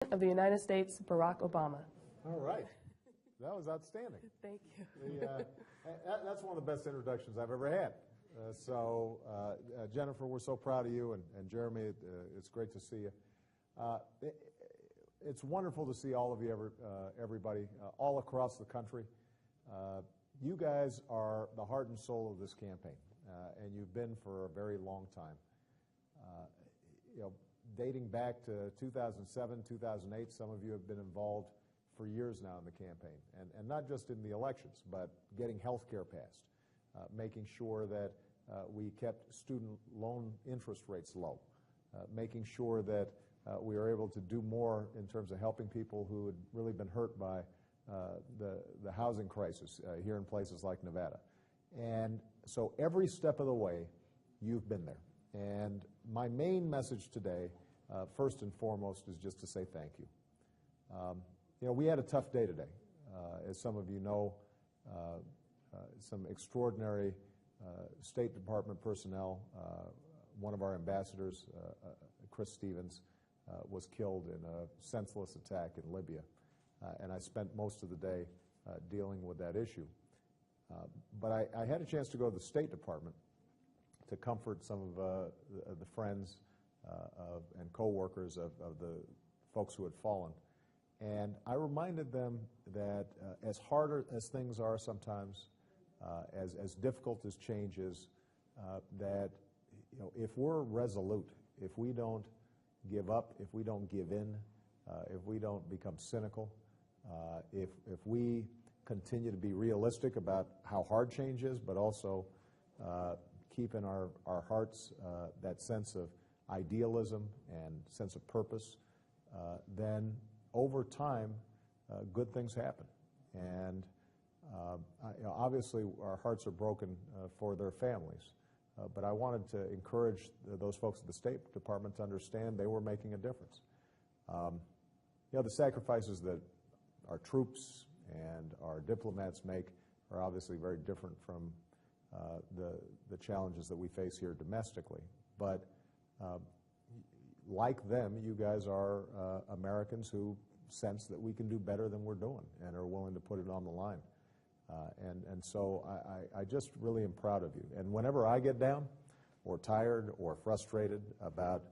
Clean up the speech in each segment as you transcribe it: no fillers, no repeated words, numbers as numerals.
of the United States, Barack Obama. All right. That was outstanding. Thank you. That's one of the best introductions I've ever had. Jennifer, we're so proud of you, and Jeremy, it's great to see you. It's wonderful to see all of you, everybody, all across the country. You guys are the heart and soul of this campaign, and you've been for a very long time. Dating back to 2007, 2008, some of you have been involved for years now in the campaign, and not just in the elections, but getting health care passed, making sure that we kept student loan interest rates low, making sure that we are able to do more in terms of helping people who had really been hurt by the housing crisis here in places like Nevada. And so every step of the way, you've been there. And my main message today, first and foremost, is just to say thank you. We had a tough day today. As some of you know, some extraordinary State Department personnel, one of our ambassadors, Chris Stevens, was killed in a senseless attack in Libya. And I spent most of the day dealing with that issue. But I had a chance to go to the State Department to comfort some of the friends and co-workers of the folks who had fallen. And I reminded them that as hard as things are sometimes, as difficult as change is, that if we're resolute, if we don't give up, if we don't give in, if we don't become cynical, if we continue to be realistic about how hard change is, but also keep in our hearts that sense of idealism and sense of purpose, then over time, good things happen. And obviously, our hearts are broken for their families. But I wanted to encourage those folks at the State Department to understand they were making a difference. The sacrifices that our troops and our diplomats make are obviously very different from the challenges that we face here domestically. But like them, you guys are Americans who sense that we can do better than we're doing and are willing to put it on the line. And so I just really am proud of you. And whenever I get down or tired or frustrated about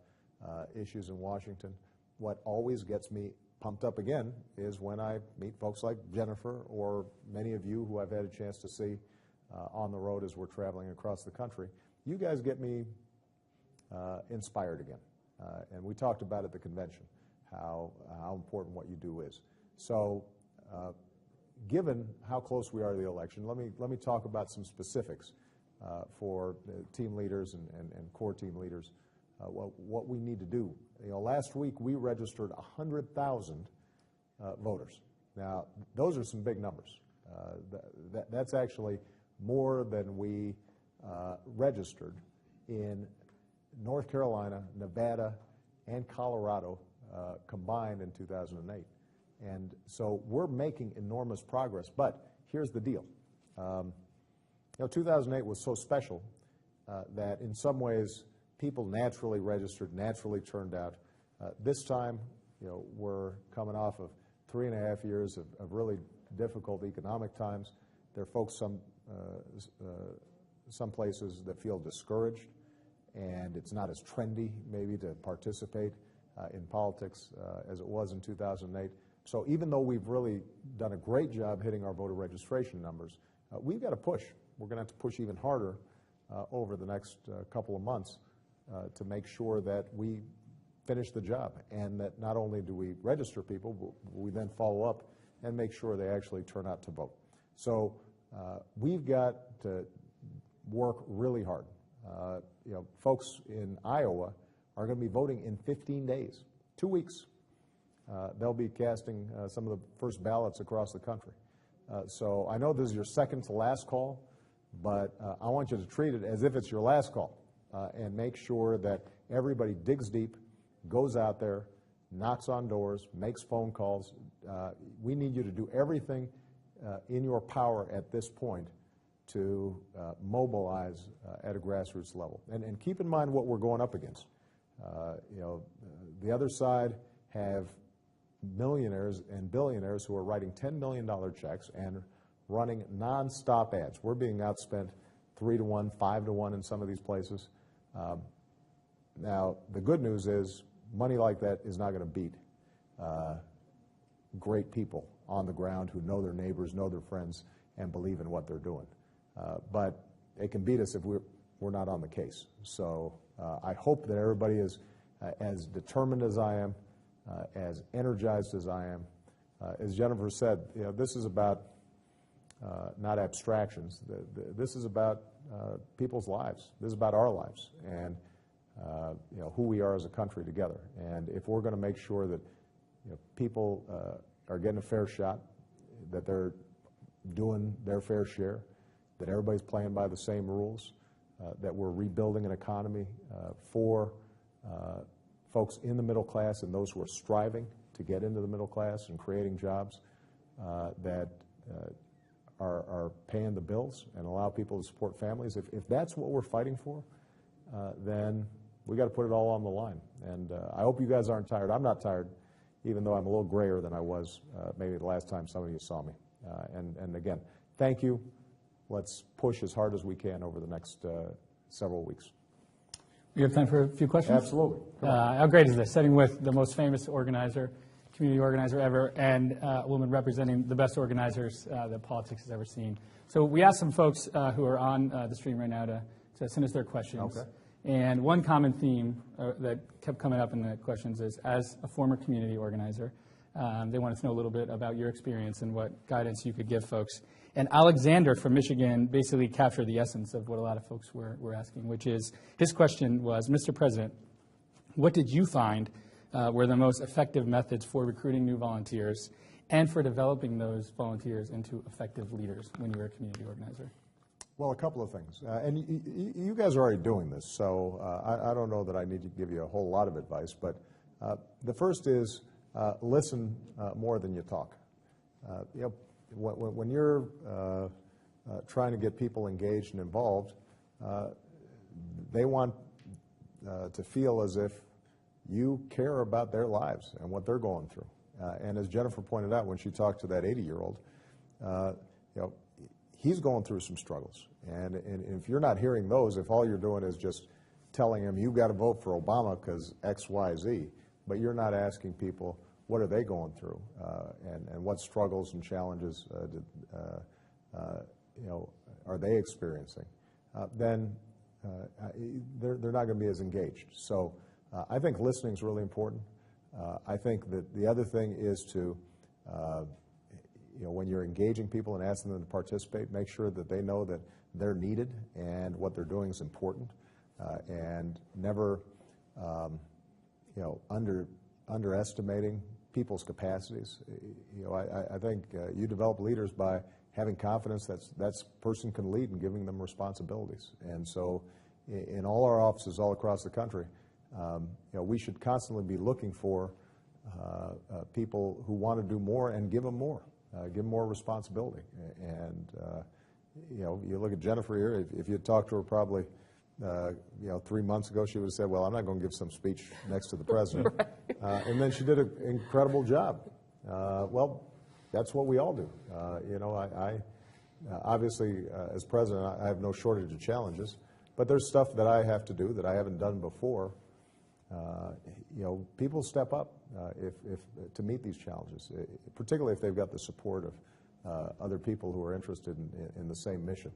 issues in Washington, what always gets me pumped up again is when I meet folks like Jennifer or many of you who I've had a chance to see on the road as we're traveling across the country. You guys get me inspired again. And we talked about at the convention how important what you do is. So given how close we are to the election, let me talk about some specifics for team leaders and core team leaders, what we need to do. Last week we registered 100,000 voters. Now, those are some big numbers. That's actually more than we registered in North Carolina, Nevada, and Colorado combined in 2008. And so we're making enormous progress. But here's the deal. 2008 was so special that in some ways people naturally registered, naturally turned out. This time, we're coming off of 3.5 years of really difficult economic times. There are folks some places that feel discouraged, and it's not as trendy maybe to participate in politics as it was in 2008. So even though we've really done a great job hitting our voter registration numbers, we've got to push. We're going to have to push even harder over the next couple of months to make sure that we finish the job, and that not only do we register people, but we then follow up and make sure they actually turn out to vote. So we've got to work really hard. Folks in Iowa are going to be voting in 15 days, 2 weeks. They'll be casting some of the first ballots across the country. So I know this is your second to last call, but I want you to treat it as if it's your last call and make sure that everybody digs deep, goes out there, knocks on doors, makes phone calls. We need you to do everything in your power at this point to mobilize at a grassroots level. And keep in mind what we're going up against. The other side have millionaires and billionaires who are writing $10 million checks and running nonstop ads. We're being outspent 3 to 1, 5 to 1 in some of these places. Now, the good news is money like that is not going to beat great people on the ground who know their neighbors, know their friends, and believe in what they're doing. But it can beat us if we're not on the case. So I hope that everybody is as determined as I am, as energized as I am. As Jennifer said, this is about not abstractions. This is about people's lives. This is about our lives and who we are as a country together. And if we're going to make sure that people are getting a fair shot, that they're doing their fair share, that everybody's playing by the same rules, that we're rebuilding an economy for folks in the middle class and those who are striving to get into the middle class and creating jobs that are paying the bills and allow people to support families. If that's what we're fighting for, then we got to put it all on the line. And I hope you guys aren't tired. I'm not tired, even though I'm a little grayer than I was maybe the last time some of you saw me. And again, thank you. Let's push as hard as we can over the next several weeks. We have time for a few questions? Absolutely. How great is this? Sitting with the most famous organizer, community organizer ever, and a woman representing the best organizers that politics has ever seen. So we asked some folks who are on the stream right now to send us their questions. Okay. And one common theme that kept coming up in the questions is, as a former community organizer, they wanted to know a little bit about your experience and what guidance you could give folks. And Alexander from Michigan basically captured the essence of what a lot of folks were asking, which is, his question was, Mr. President, what did you find were the most effective methods for recruiting new volunteers and for developing those volunteers into effective leaders when you were a community organizer? Well, a couple of things. And you guys are already doing this, so I don't know that I need to give you a whole lot of advice. But the first is listen more than you talk. When you're trying to get people engaged and involved, they want to feel as if you care about their lives and what they're going through. And as Jennifer pointed out when she talked to that 80-year-old, he's going through some struggles. And if you're not hearing those, if all you're doing is just telling him, you've got to vote for Obama because X, Y, Z, but you're not asking people, what are they going through, and what struggles and challenges are they experiencing, then they're not going to be as engaged. So I think listening is really important. I think that the other thing is to, when you're engaging people and asking them to participate, make sure that they know that they're needed and what they're doing is important, and never, underestimating people's capacities. I think you develop leaders by having confidence that person can lead and giving them responsibilities. And so in all our offices all across the country, we should constantly be looking for people who want to do more and give them more responsibility. And you look at Jennifer here, if you had talked to her probably 3 months ago, she would have said, well, I'm not going to give some speech next to the president. Right. And then she did an incredible job. Well, that's what we all do. I obviously, as president, I have no shortage of challenges, but there's stuff that I have to do that I haven't done before. People step up if to meet these challenges, particularly if they've got the support of other people who are interested in the same mission.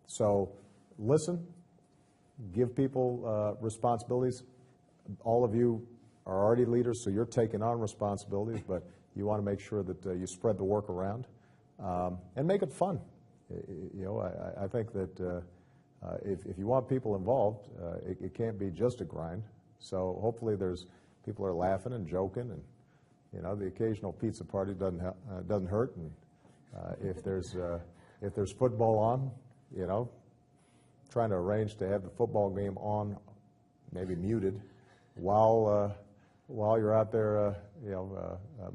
So listen, give people responsibilities. All of you are already leaders, so you're taking on responsibilities, but you want to make sure that you spread the work around and make it fun. I think that if you want people involved, it can't be just a grind. So hopefully people are laughing and joking, and the occasional pizza party doesn't hurt. And if there's football on, trying to arrange to have the football game on, maybe muted, while you're out there,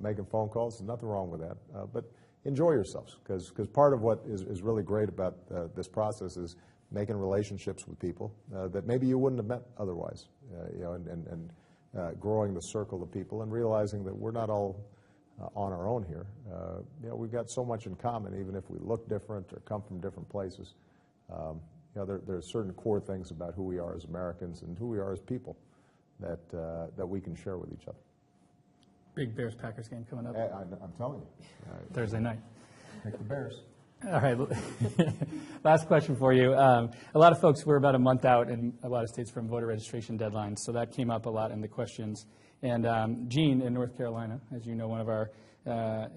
making phone calls. There's nothing wrong with that. But enjoy yourselves, because part of what is really great about this process is making relationships with people that maybe you wouldn't have met otherwise. And growing the circle of people and realizing that we're not all on our own here. We've got so much in common, even if we look different or come from different places. There are certain core things about who we are as Americans and who we are as people that we can share with each other. Big Bears-Packers game coming up. I'm telling you. Thursday night. Pick the Bears. All right. Last question for you. A lot of folks were about a month out in a lot of states from voter registration deadlines, so that came up a lot in the questions. And Jean in North Carolina, as you know, one of our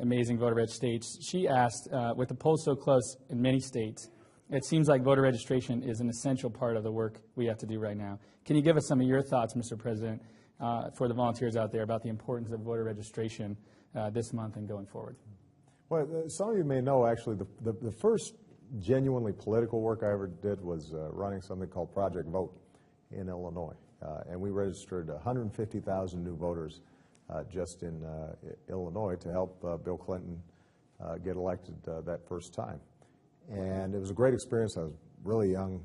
amazing voter reg states, she asked, with the polls so close in many states, it seems like voter registration is an essential part of the work we have to do right now. Can you give us some of your thoughts, Mr. President, for the volunteers out there about the importance of voter registration this month and going forward? Well, some of you may know, actually, the first genuinely political work I ever did was running something called Project Vote in Illinois. And we registered 150,000 new voters just in Illinois to help Bill Clinton get elected that first time. And it was a great experience. I was really young,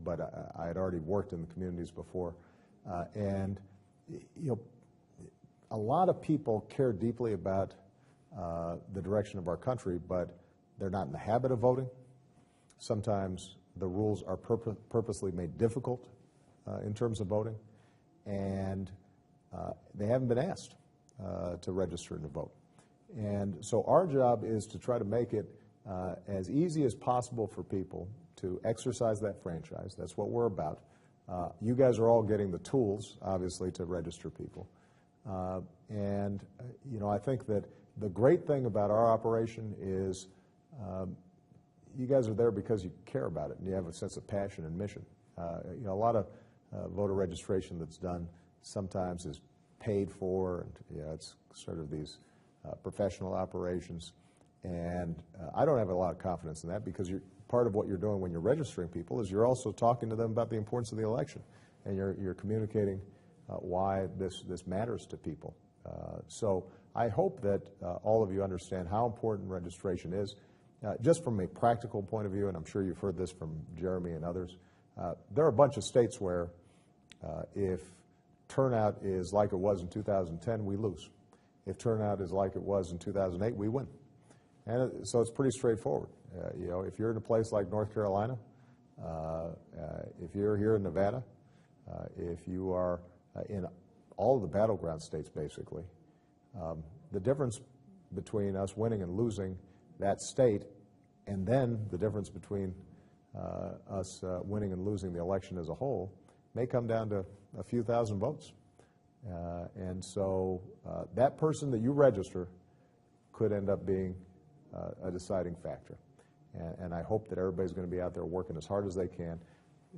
but I had already worked in the communities before. And a lot of people care deeply about the direction of our country, but they're not in the habit of voting. Sometimes the rules are purposely made difficult in terms of voting, and they haven't been asked to register and to vote. And so our job is to try to make it as easy as possible for people to exercise that franchise. That's what we're about. You guys are all getting the tools, obviously, to register people. And I think that the great thing about our operation is you guys are there because you care about it and you have a sense of passion and mission. A lot of voter registration that's done sometimes is paid for, and it's sort of these professional operations. And I don't have a lot of confidence in that, because part of what you're doing when you're registering people is you're also talking to them about the importance of the election, and you're communicating why this matters to people. So I hope that all of you understand how important registration is. Just from a practical point of view, and I'm sure you've heard this from Jeremy and others, there are a bunch of states where if turnout is like it was in 2010, we lose. If turnout is like it was in 2008, we win. And so it's pretty straightforward. If you're in a place like North Carolina, if you're here in Nevada, if you are in all of the battleground states, basically, the difference between us winning and losing that state, and then the difference between us winning and losing the election as a whole, may come down to a few thousand votes. And so that person that you register could end up being a deciding factor. And I hope that everybody's going to be out there working as hard as they can.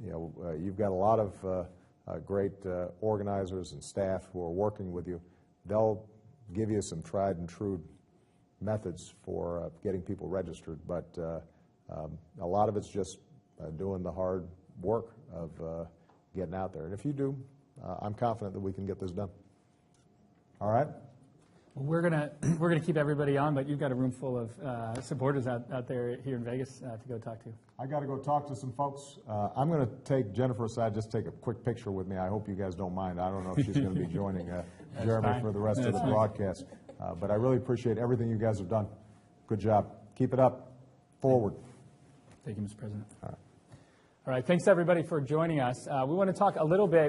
You've got a lot of great organizers and staff who are working with you. They'll give you some tried and true methods for getting people registered, but a lot of it's just doing the hard work of getting out there. And if you do, I'm confident that we can get this done. All right? Well, we're gonna keep everybody on, but you've got a room full of supporters out there here in Vegas to go talk to. I got to go talk to some folks. I'm going to take Jennifer aside, just take a quick picture with me. I hope you guys don't mind. I don't know if she's going to be joining Jeremy for the rest of the broadcast. But I really appreciate everything you guys have done. Good job. Keep it up. Forward. Thank you, Mr. President. All right. Thanks, everybody, for joining us. We want to talk a little bit